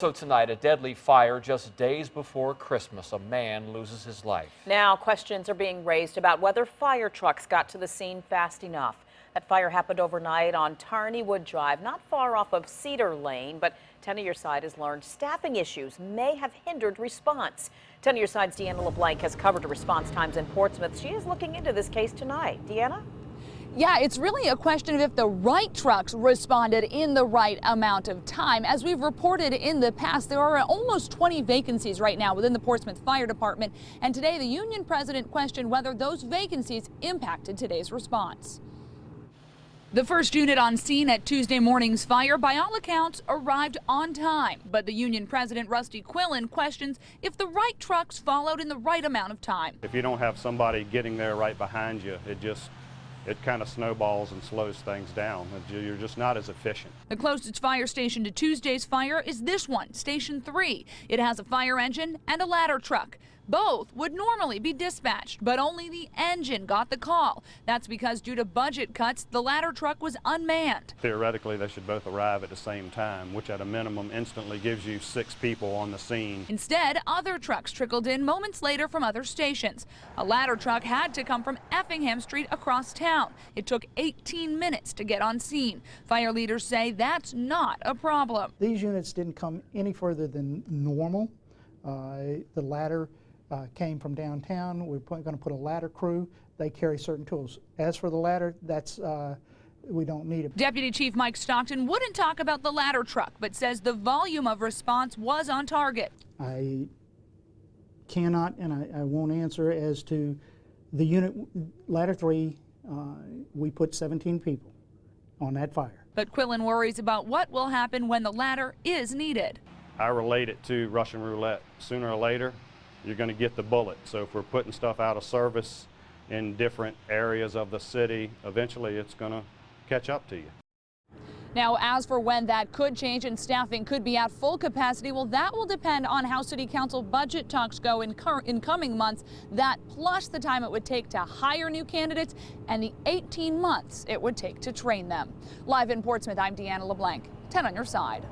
So tonight, a deadly fire just days before Christmas. A man loses his life. Now questions are being raised about whether fire trucks got to the scene fast enough. That fire happened overnight on Tarneywood Drive, not far off of Cedar Lane, but 10 of your side has learned staffing issues may have hindered response. 10 of your side's Deanna LeBlanc has covered the response times in Portsmouth. She is looking into this case tonight. Deanna? Yeah, it's really a question of if the right trucks responded in the right amount of time. As we've reported in the past, there are almost 20 vacancies right now within the Portsmouth Fire Department. And today, the union president questioned whether those vacancies impacted today's response. The first unit on scene at Tuesday morning's fire, by all accounts, arrived on time. But the union president, Rusty Quillen, questions if the right trucks followed in the right amount of time. If you don't have somebody getting there right behind you, it kind of snowballs and slows things down. You're just not as efficient. The closest fire station to Tuesday's fire is this one, Station 3. It has a fire engine and a ladder truck. Both would normally be dispatched, but only the engine got the call. That's because due to budget cuts, the ladder truck was unmanned. Theoretically, they should both arrive at the same time, which at a minimum instantly gives you 6 people on the scene. Instead, other trucks trickled in moments later from other stations. A ladder truck had to come from Effingham Street across town. It took 18 minutes to get on scene. Fire leaders say that's not a problem. These units didn't come any further than normal. The ladder came from downtown. We're going to put a ladder crew. They carry certain tools. As for the ladder, we don't need it. Deputy Chief Mike Stockton wouldn't talk about the ladder truck, but says the volume of response was on target. I cannot and I won't answer as to the unit, ladder 3, we put 17 people on that fire. But Quillen worries about what will happen when the ladder is needed. I relate it to Russian roulette. Sooner or later, you're going to get the bullet. So if we're putting stuff out of service in different areas of the city, eventually it's going to catch up to you. Now, as for when that could change and staffing could be at full capacity, well, that will depend on how City Council budget talks go in coming months. That plus the time it would take to hire new candidates and the 18 months it would take to train them. Live in Portsmouth, I'm Deanna LeBlanc, 10 on your side.